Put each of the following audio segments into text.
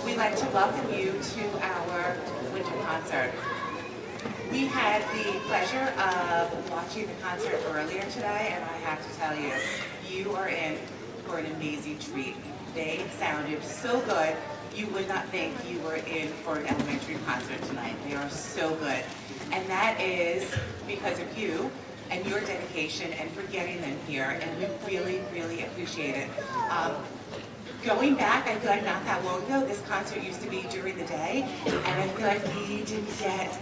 we'd like to welcome you to our winter concert. We had the pleasure of watching the concert earlier today, and I have to tell you, you are in for an amazing treat. They sounded so good, you would not think you were in for an elementary concert tonight. They are so good. And that is because of you and your dedication and for getting them here, and we really, really appreciate it. Going back, I feel like not that long ago, this concert used to be during the day, and I feel like we didn't get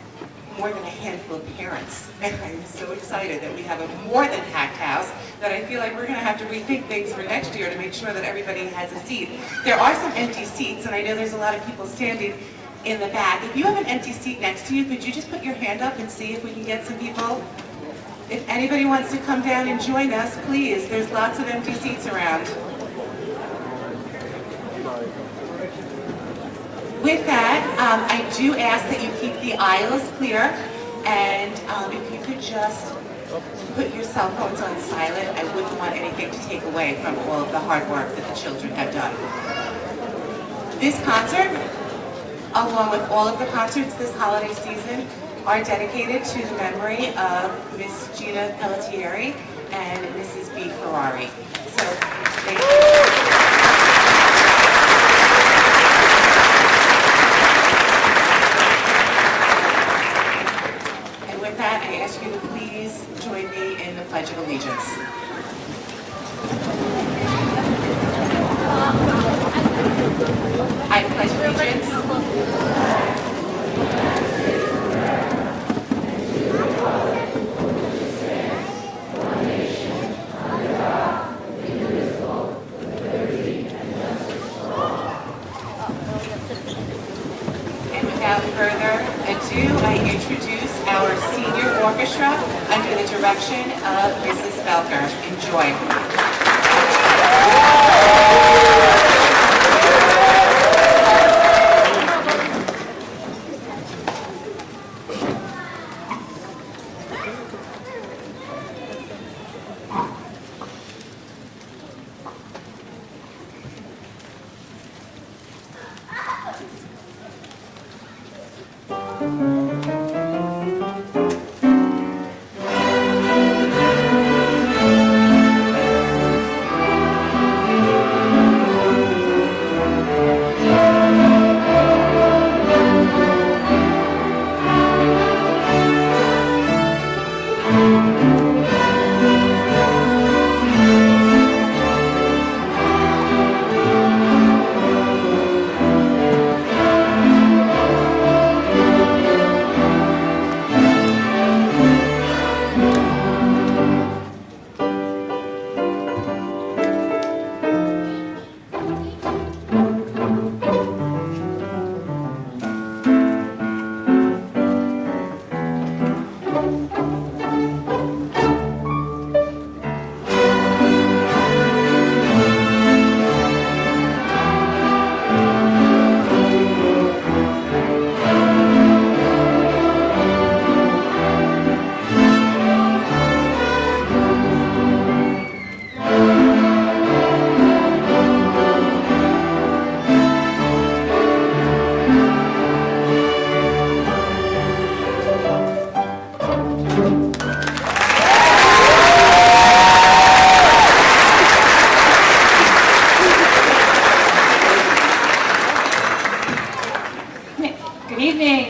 more than a handful of parents. And I'm so excited that we have a more than packed house that I feel like we're going to have to rethink things for next year to make sure that everybody has a seat. There are some empty seats, and I know there's a lot of people standing in the back. If you have an empty seat next to you, could you just put your hand up and see if we can get some people? If anybody wants to come down and join us, please. There's lots of empty seats around. With that, I do ask that you keep the aisles clear, and if you could just put your cell phones on silent. I wouldn't want anything to take away from all of the hard work that the children have done. This concert, along with all of the concerts this holiday season, are dedicated to the memory of Miss Gina Pelletieri and Mrs. B. Ferrari. So, thank you. With that, I ask you to please join me in the Pledge of Allegiance. I pledge allegiance and without further ado, I introduce our senior orchestra under the direction of Mrs. Belker. Enjoy.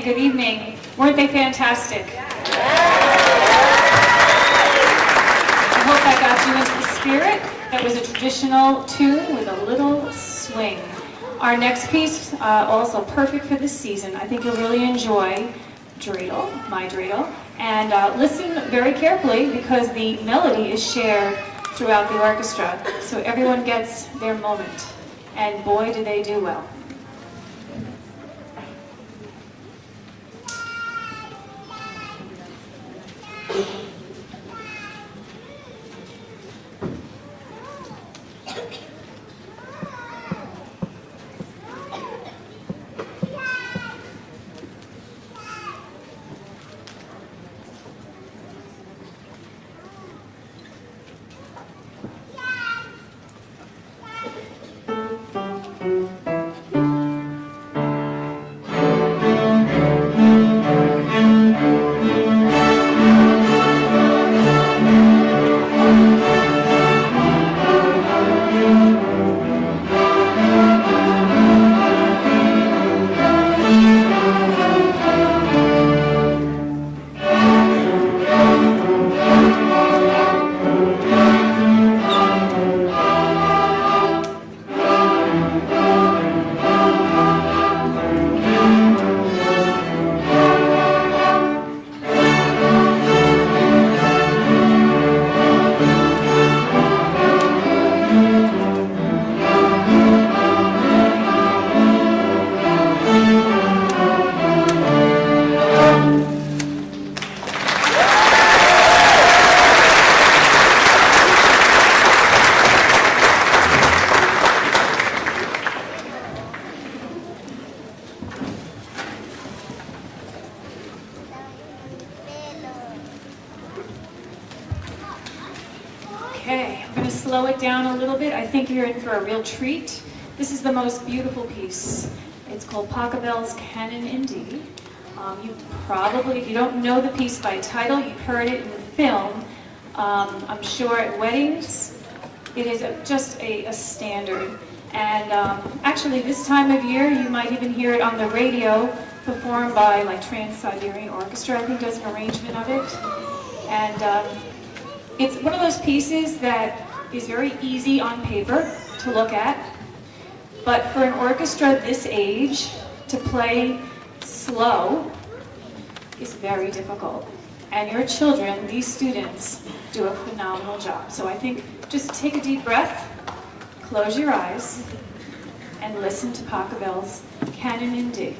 Good evening. Weren't they fantastic? I hope I got you into the spirit. That was a traditional tune with a little swing. Our next piece, also perfect for this season. I think you'll really enjoy dreidel, my dreidel. And listen very carefully because the melody is shared throughout the orchestra. So everyone gets their moment. And boy, do they do well. slow it down a little bit, I think you're in for a real treat. This is the most beautiful piece. It's called Pachelbel's Canon in D. You probably, if you don't know the piece by title, you've heard it in the film. I'm sure at weddings, it is just a standard. And actually, this time of year, you might even hear it on the radio, performed by like Trans-Siberian Orchestra, I think does an arrangement of it. And it's one of those pieces that is very easy on paper to look at, but for an orchestra this age to play slow is very difficult. And your children, these students, do a phenomenal job. So I think just take a deep breath, close your eyes, and listen to Pachelbel's Canon in D.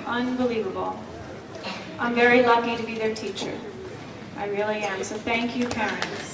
Unbelievable. I'm very lucky to be their teacher. I really am. So thank you, parents.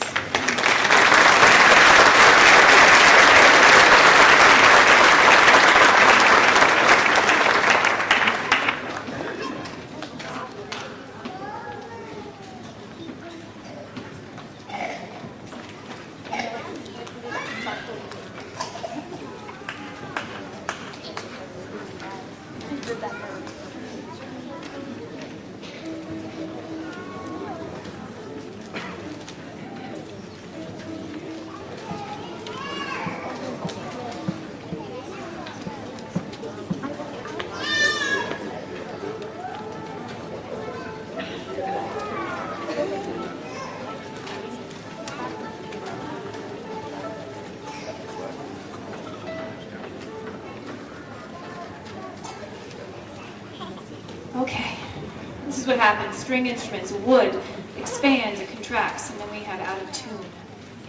is what happens. String instruments, wood, expands, it contracts, and then we have out-of-tune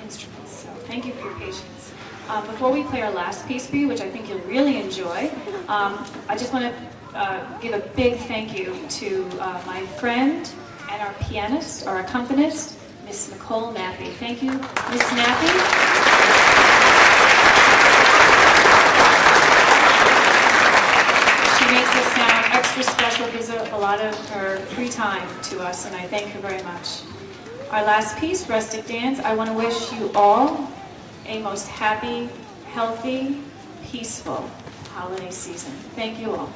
instruments. So thank you for your patience. Before we play our last piece for you, which I think you'll really enjoy, I just want to give a big thank you to my friend and our pianist, our accompanist, Miss Nicole Nappy. Thank you, Miss Nappy. She makes us sound extra special, gives a lot of her free time to us, and I thank her very much. Our last piece, Rustic Dance, I want to wish you all a most happy, healthy, peaceful holiday season. Thank you all.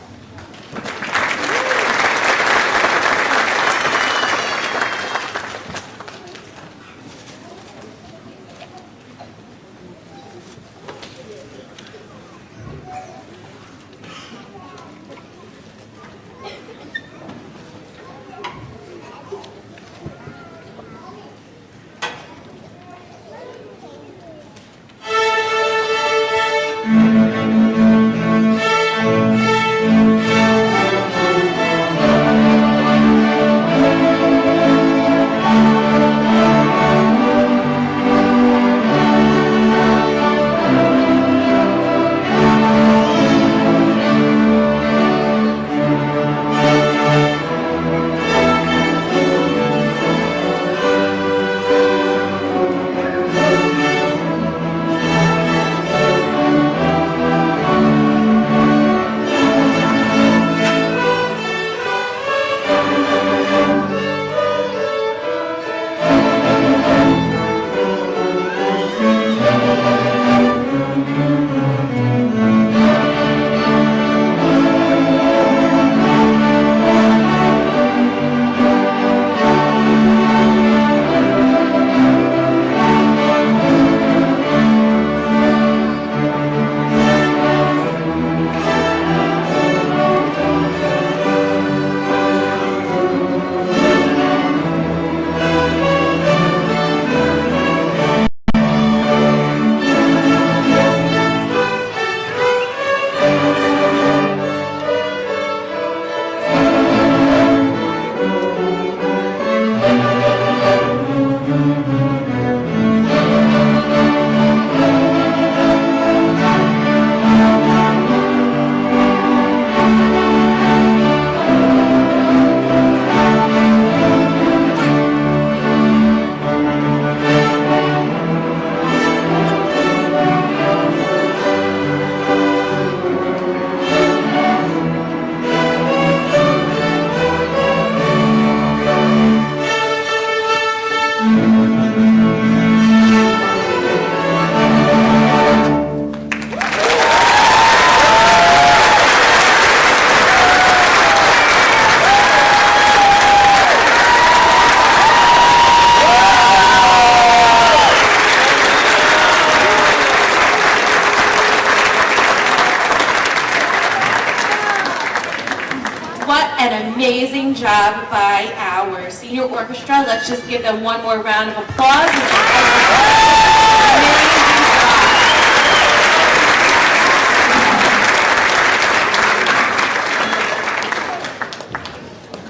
Amazing job by our senior orchestra. Let's just give them one more round of applause. Amazing job.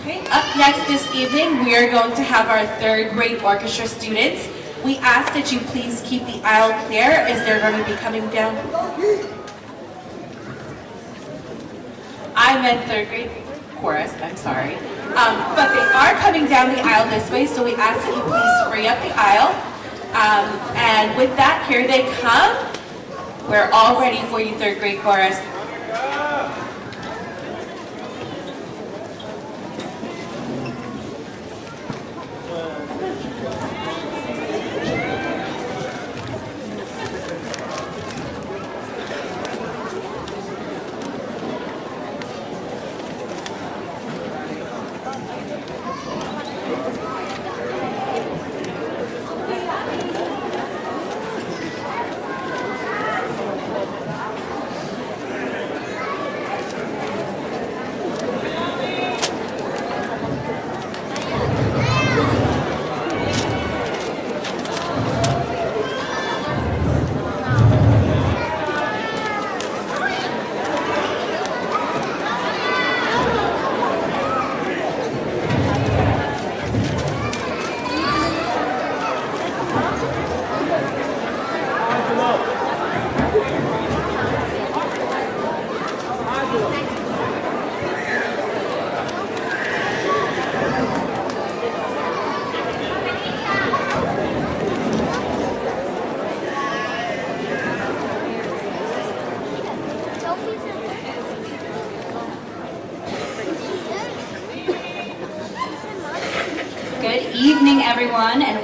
Okay, up next this evening, we are going to have our third grade orchestra students. We ask that you please keep the aisle clear as they're going to be coming down. I meant third grade chorus, I'm sorry. But they are coming down the aisle this way, so we ask that you please hurry up the aisle. And with that, here they come. We're all ready for you, third grade chorus.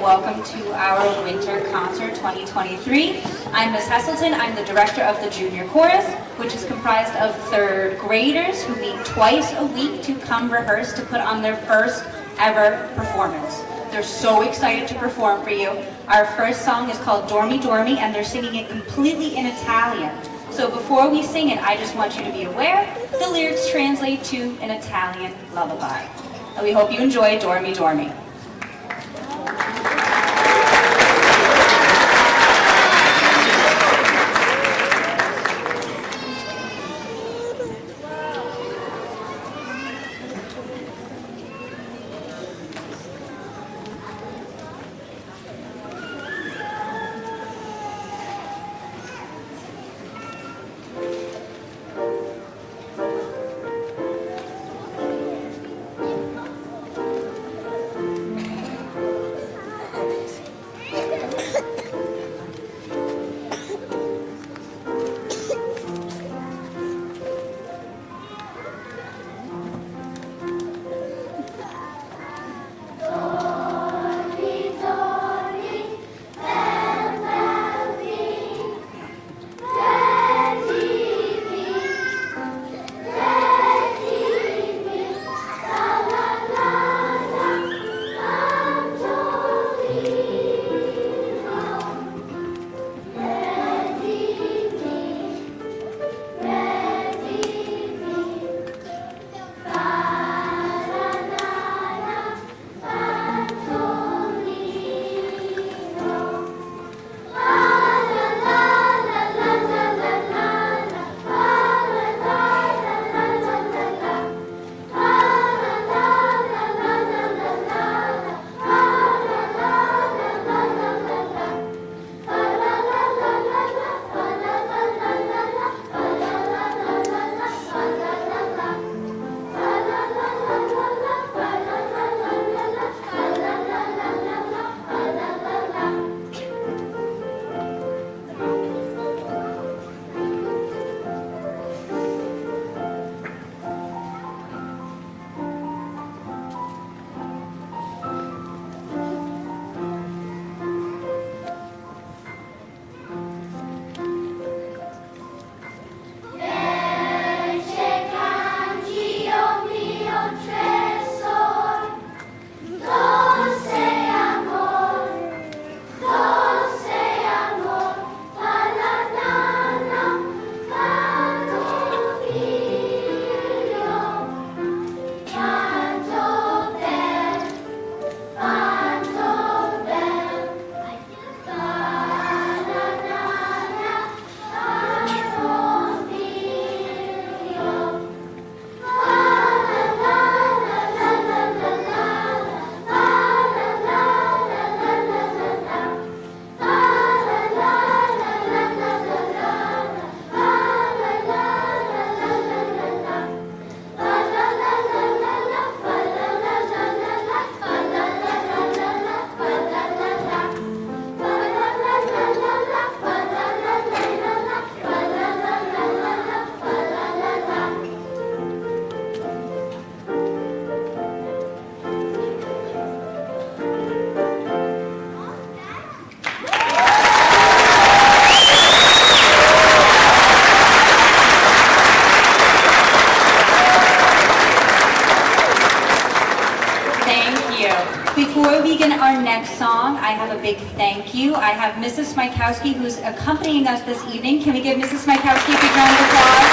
welcome to our Winter Concert 2023. I'm Ms. Heselton. I'm the director of the Junior Chorus, which is comprised of third graders who meet twice a week to come rehearse to put on their first ever performance. They're so excited to perform for you. Our first song is called Dormi Dormi, and they're singing it completely in Italian. So before we sing it, I just want you to be aware the lyrics translate to an Italian lullaby. And we hope you enjoy Dormi Dormi. Before we begin our next song, I have a big thank you. I have Mrs. Smykowski, who's accompanying us this evening. Can we give Mrs. Smykowski a big round of applause?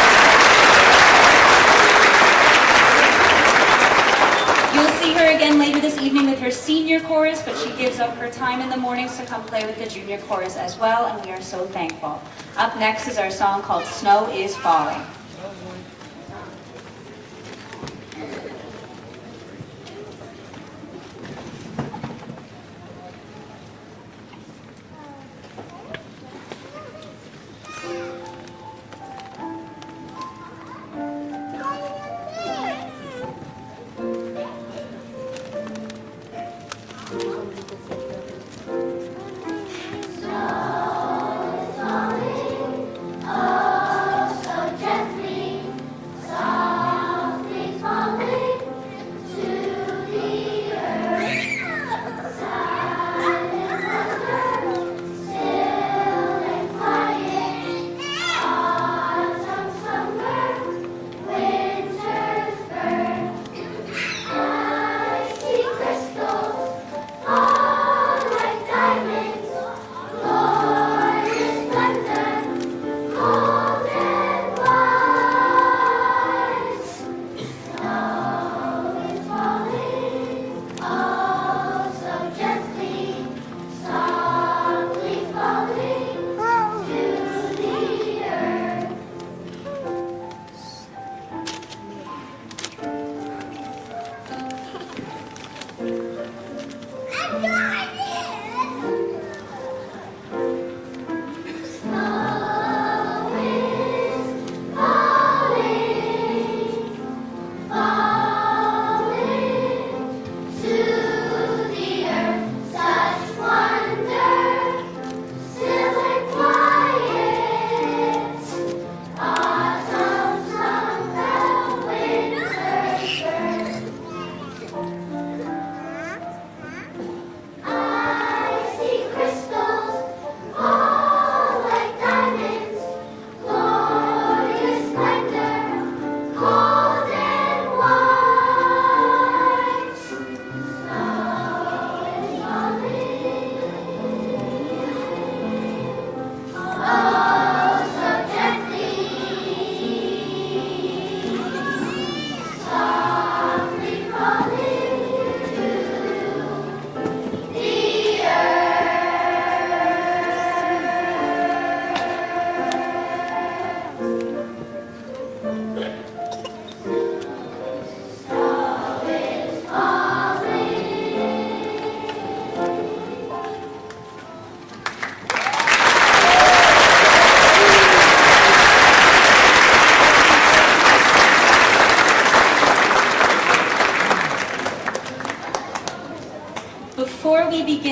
You'll see her again later this evening with her senior chorus, but she gives up her time in the mornings to come play with the junior chorus as well, and we are so thankful. Up next is our song called Snow is Falling. Snow is falling, oh so gently.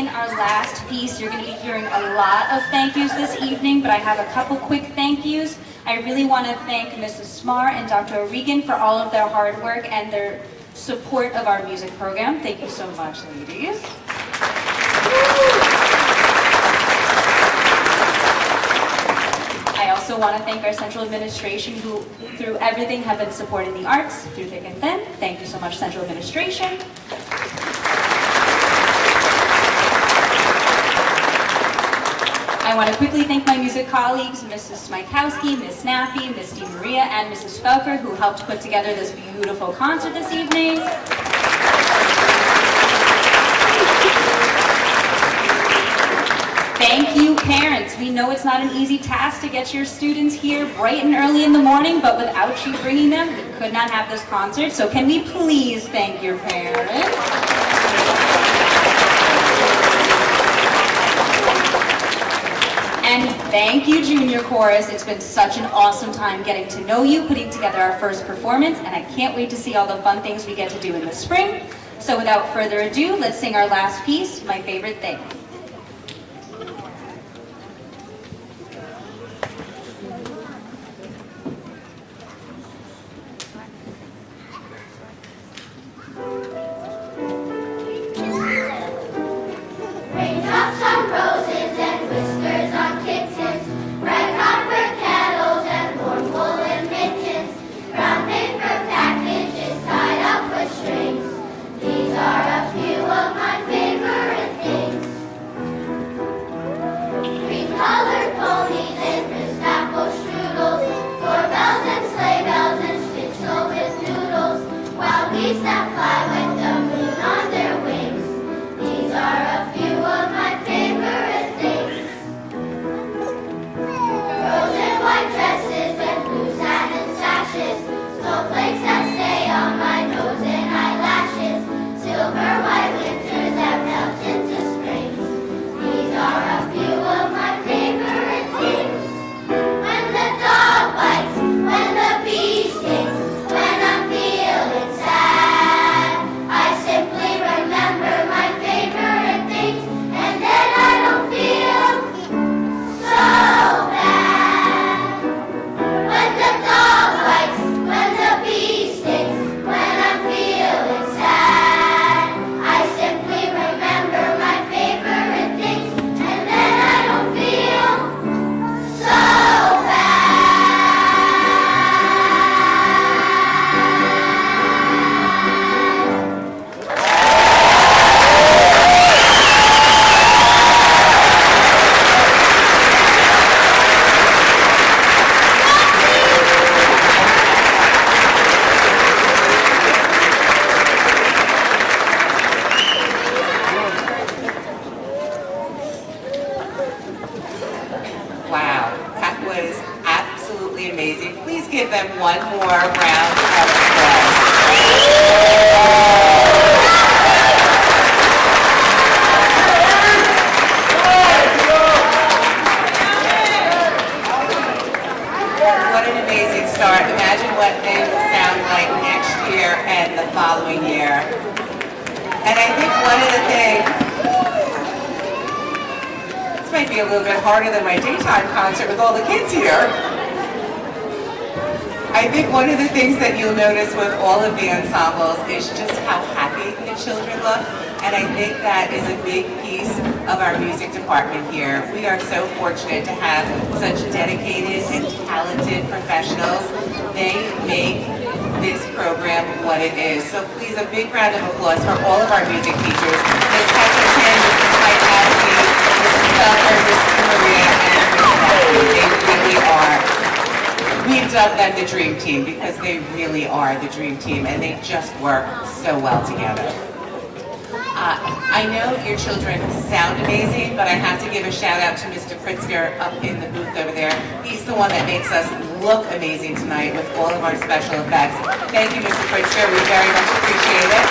begin our last piece. You're going to be hearing a lot of thank yous this evening, but I have a couple quick thank yous. I really want to thank Mrs. Smar and Dr. O'Regan for all of their hard work and their support of our music program. Thank you so much, ladies. I also want to thank our central administration who, through everything, have been supporting the arts through thick and thin. Thank you so much, central administration. I want to quickly thank my music colleagues, Mrs. Smykowski, Ms. Snappy, Ms. DiMaria, and Mrs. Felker, who helped put together this beautiful concert this evening. Thank you, parents. We know it's not an easy task to get your students here bright and early in the morning, but without you bringing them, we could not have this concert. So can we please thank your parents? And thank you, Junior Chorus. It's been such an awesome time getting to know you, putting together our first performance, and I can't wait to see all the fun things we get to do in the spring. So without further ado, let's sing our last piece, My Favorite Thing. Raindrops on roses and whiskers on kittens, red copper kettles and warm woolen mittens, brown paper packages tied up with strings. These are a few of my favorite things. Green-colored ponies and crisp apple strudels, doorbells and sleigh bells and schnitzel with noodles, wild geese that fly with the moon on their wings. These are a few of my favorite things. Rose and white dresses and blue satin sashes, snowflakes that stay on my nose and eyelashes, silver white winters that melt into springs. These are a few of my favorite things. When the dog bites, when the bee stings, when I'm feeling sad, I simply remember my favorite things, and then I don't feel so bad. When the dog bites, when the bee stings, when I'm feeling sad, I simply remember my favorite things, and then I don't feel so bad. Wow, that was absolutely amazing. Please give them one more round of applause. What an amazing start. Imagine what they will sound like next year and the following year. And I think one of the things, this might be a little bit harder than my daytime concert with all the kids here. I think one of the things that you'll notice with all of the ensembles is just how happy the children look. And I think that is a big piece of our music department here. We are so fortunate to have such dedicated and talented professionals. They make this program what it is. So please, a big round of applause for all of our music teachers. Ms. Petterton, Mrs. Smykowski, Mrs. Felker, Mrs. Maria, and Ms. Matthew. They really are. We've dubbed them the dream team because they really are the dream team, and they just work so well together. I know your children sound amazing, but I have to give a shout out to Mr. Pritzker up in the booth over there. He's the one that makes us look amazing tonight with all of our special effects. Thank you, Mr. Pritzker. We very much appreciate it.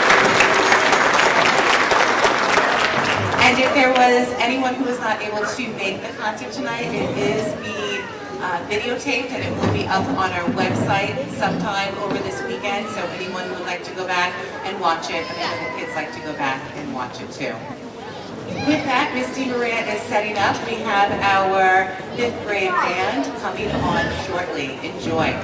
And if there was anyone who was not able to make the concert tonight, it is being videotaped, and it will be up on our website sometime over this weekend, so anyone who would like to go back and watch it, and I know the kids like to go back and watch it too. With that, Misty Moran is setting up. We have our 5th grade band coming on shortly. Enjoy.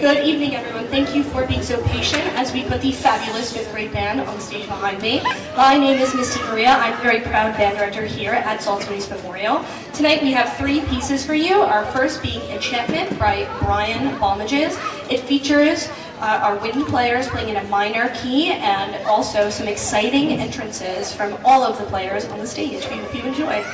Good evening, everyone. Thank you for being so patient as we put the fabulous 5th grade band on the stage behind me. My name is Misty Maria. I'm a very proud band director here at Saltzman's Memorial. Tonight we have 3 pieces for you. Our first being Enchantment by Brian Balmages. It features our wind players playing in a minor key and also some exciting entrances from all of the players on the stage. We hope you enjoy.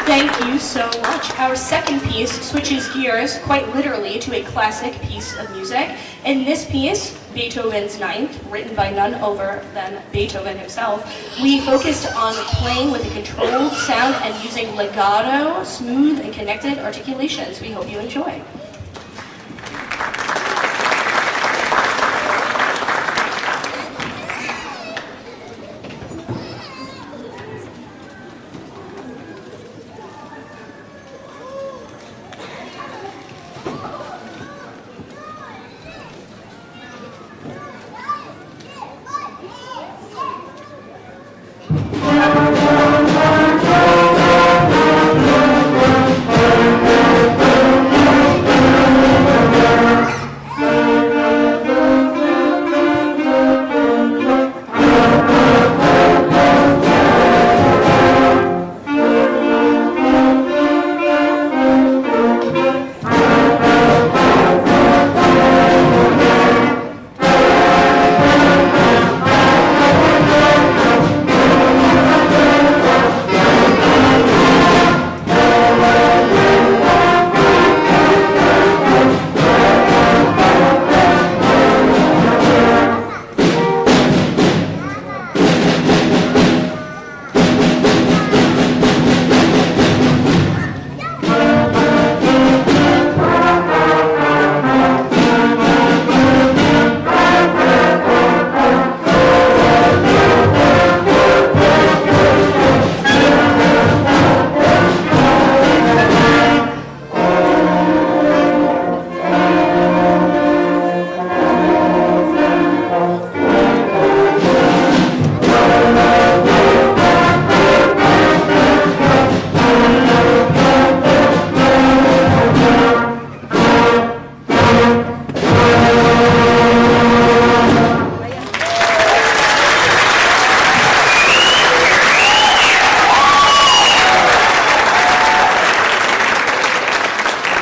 Thank you so much. Our second piece switches gears quite literally to a classic piece of music. In this piece, Beethoven's Ninth, written by none other than Beethoven himself, we focused on playing with a controlled sound and using legato, smooth and connected articulations. We hope you enjoy.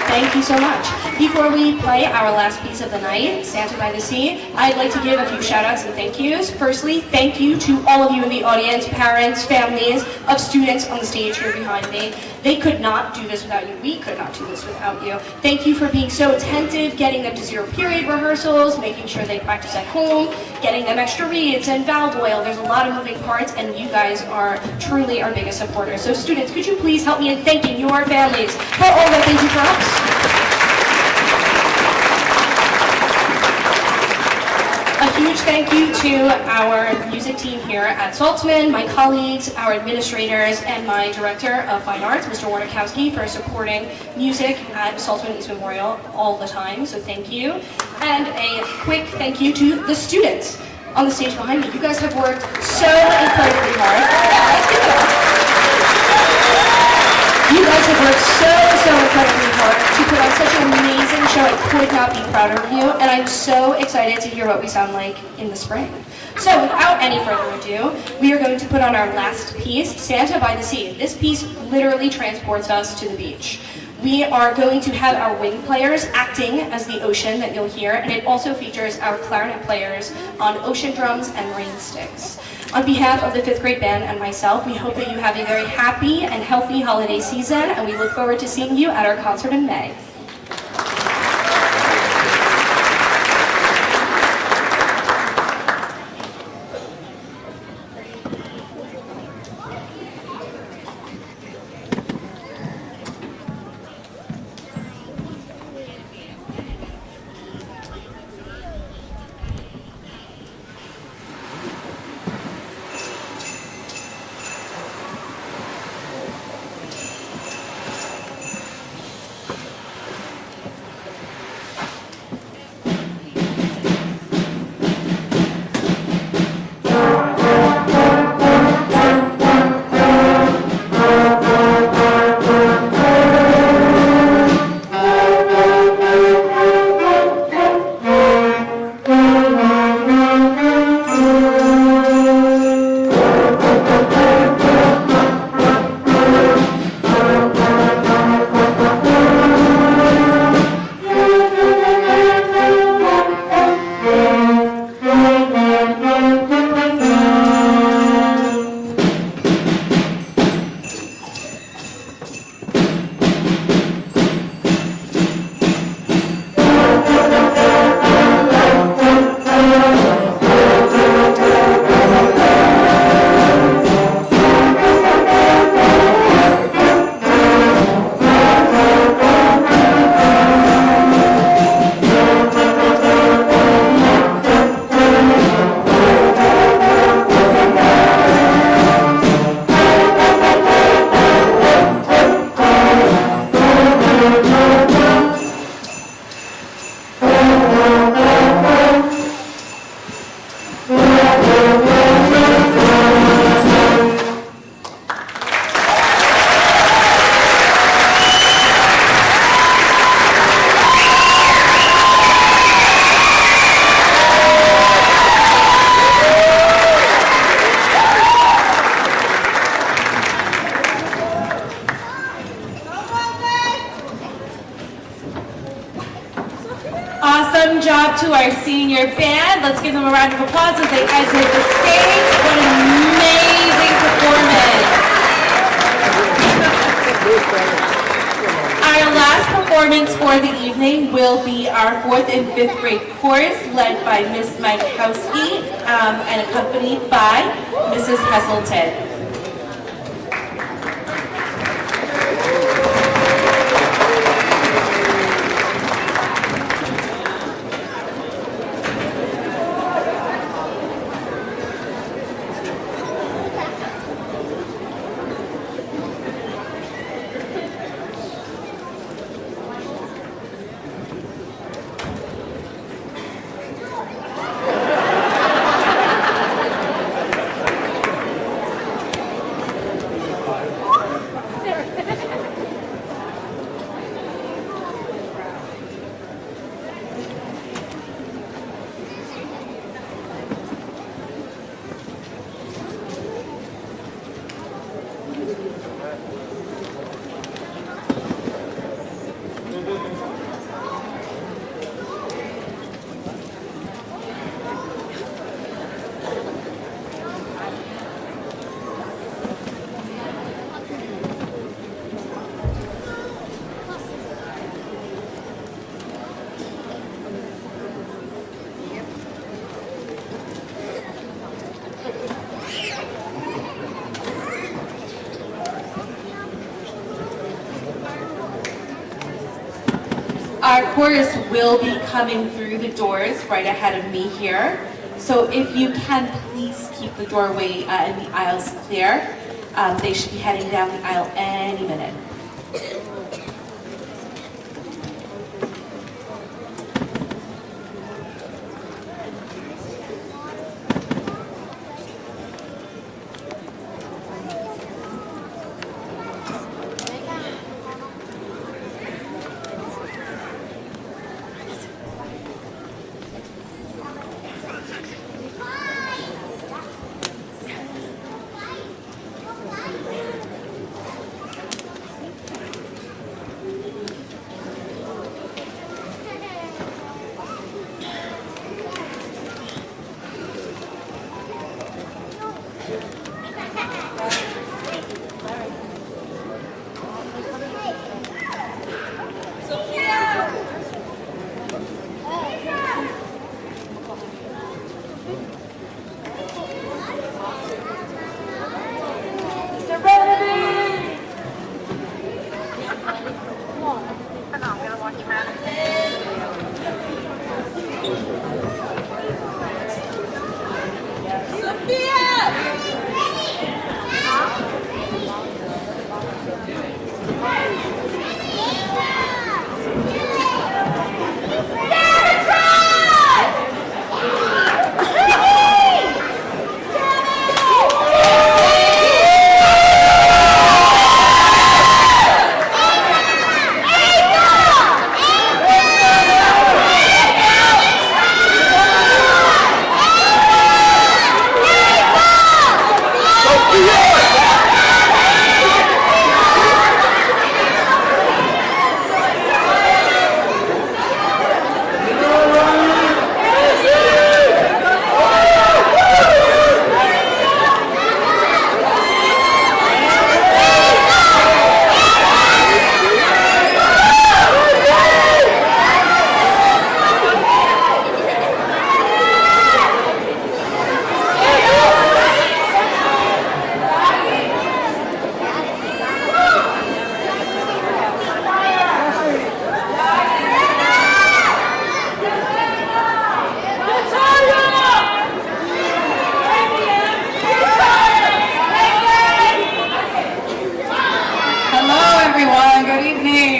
Thank you so much. Before we play our last piece of the night, Santa by the Sea, I'd like to give a few shout outs and thank yous. Firstly, thank you to all of you in the audience, parents, families of students on the stage here behind me. They could not do this without you. We could not do this without you. Thank you for being so attentive, getting them to zero period rehearsals, making sure they practice at home, getting them extra reads and valve oil. There's a lot of moving parts and you guys are truly our biggest supporters. So students, could you please help me in thanking your families for all that they do for us? A huge thank you to our music team here at Saltzman, my colleagues, our administrators, and my Director of Fine Arts, Mr. Warnikowski, for supporting music at Saltzman East Memorial all the time, so thank you. And a quick thank you to the students on the stage behind me. You guys have worked so incredibly hard. You guys have worked so incredibly hard to put on such an amazing show. I could not be prouder of you, and I'm so excited to hear what we sound like in the spring. So without any further ado, we are going to put on our last piece, Santa by the Sea. This piece literally transports us to the beach. We are going to have our wind players acting as the ocean that you'll hear, and it also features our clarinet players on ocean drums and rain sticks. On behalf of the 5th grade band and myself, we hope that you have a very happy and healthy holiday season, and we look forward to seeing you at our concert in May. job to our senior band. Let's give them a round of applause as they exit the stage. What an amazing performance. Our last performance for the evening will be our 4th and 5th grade chorus led by Miss Majkowski and accompanied by Mrs. Heselton. Our chorus will be coming through the doors right ahead of me here. So if you can, please keep the doorway and the aisles clear. They should be heading down the aisle any minute.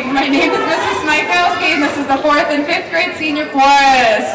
My name is Mrs. Majkowski, and this is the 4th and 5th grade senior chorus.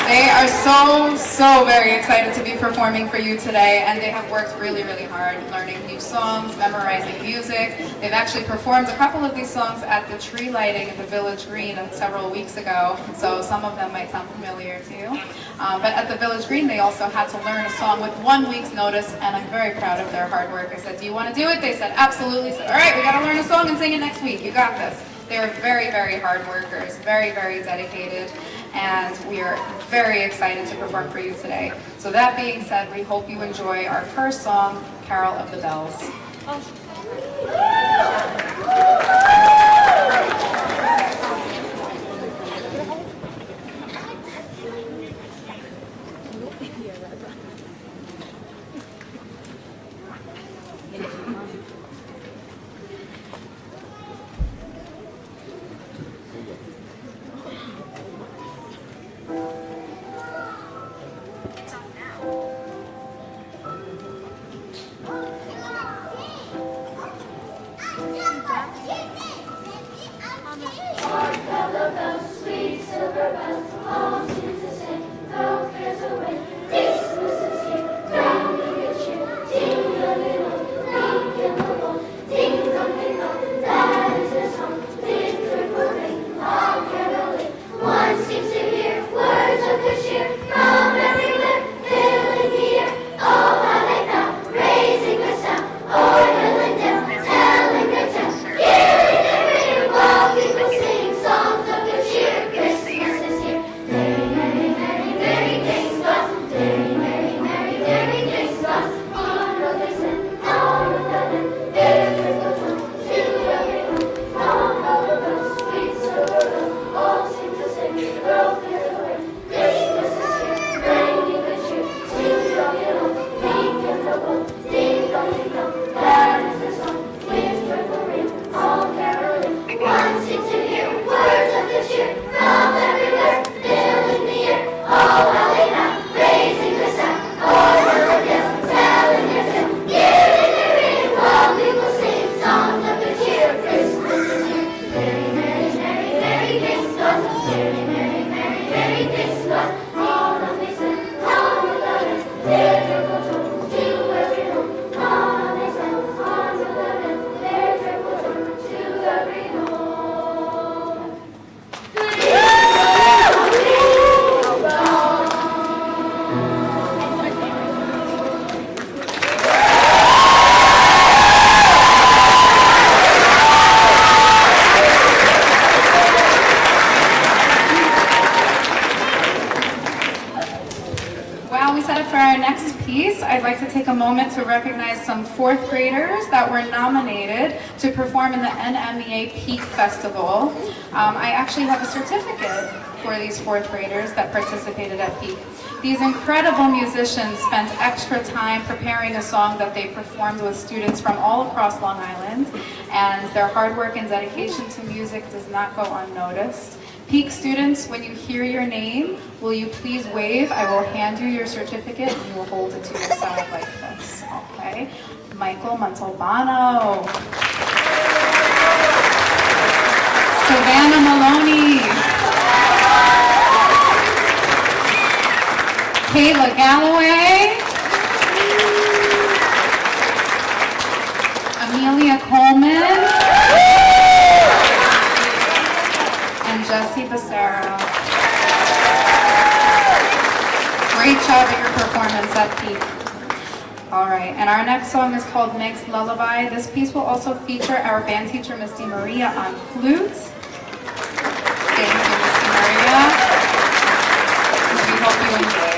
They are so very excited to be performing for you today, and they have worked really hard learning new songs, memorizing music. They've actually performed a couple of these songs at the tree lighting at the Village Green several weeks ago, so some of them might sound familiar to you. But at the Village Green, they also had to learn a song with 1 week's notice, and I'm very proud of their hard work. I said, "Do you want to do it?" They said, "Absolutely." I said, "All right, we got to learn a song and sing it next week. You got this." They're very, very hard workers, very, very dedicated, and we are very excited to perform for you today. So that being said, we hope you enjoy our first song, Carol of the Bells. I'd like to take a moment to recognize some fourth graders that were nominated to perform in the NMEA Peak Festival. I actually have a certificate for these fourth graders that participated at Peak. These incredible musicians spent extra time preparing a song that they performed with students from all across Long Island, and their hard work and dedication to music does not go unnoticed. Peak students, when you hear your name, will you please wave? I will hand you your certificate and you will hold it to your side like this, okay? Michael Montalbano. Savannah Maloney. Kayla Galloway. Amelia Coleman. And Jessie Becerra. Great job at your performance at Peak. All right, and our next song is called Meg's Lullaby. This piece will also feature our band teacher, Misty Maria, on flute. Thank you, Misty Maria. We hope you enjoy it.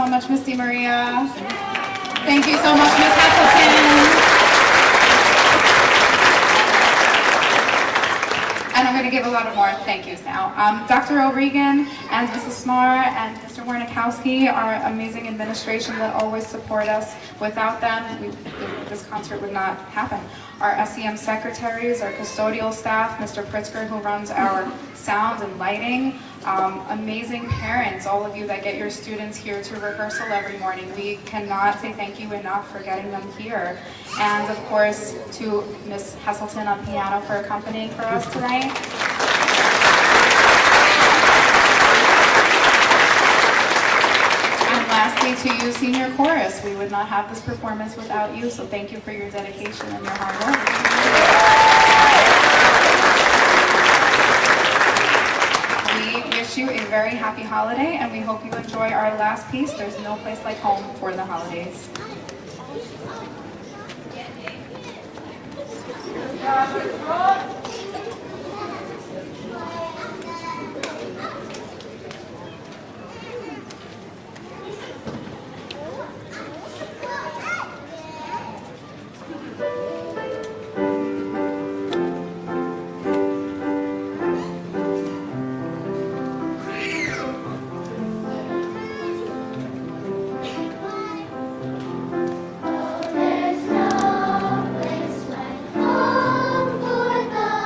much, Misty Maria. Thank you so much, Ms. Heselton. And I'm going to give a lot of more thank yous now. Dr. O'Regan and Mrs. Smar and Mr. Wernikowski are amazing administration that always support us. Without them, this concert would not happen. Our SEM secretaries, our custodial staff, Mr. Pritzker, who runs our sound and lighting, amazing parents, all of you that get your students here to rehearsal every morning. We cannot say thank you enough for getting them here. And of course, to Ms. Heselton on piano for accompanying for us tonight. And lastly, to you, senior chorus. We would not have this performance without you, so thank you for your dedication and your hard work. We wish you a very happy holiday, and we hope you enjoy our last piece, There's No Place Like Home, for the holidays. There's no place like home for the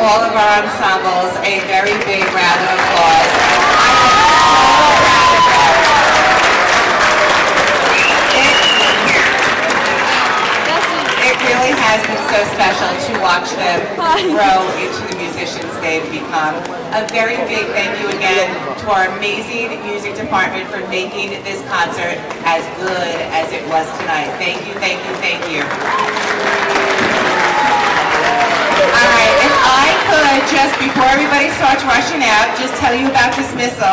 all of our ensembles a very big round of applause. I am so proud of them. It really has been so special to watch them grow into the musicians they've become. A very big thank you again to our amazing music department for making this concert as good as it was tonight. Thank you, thank you, thank you. All right, if I could just, before everybody starts rushing out, just tell you about dismissal.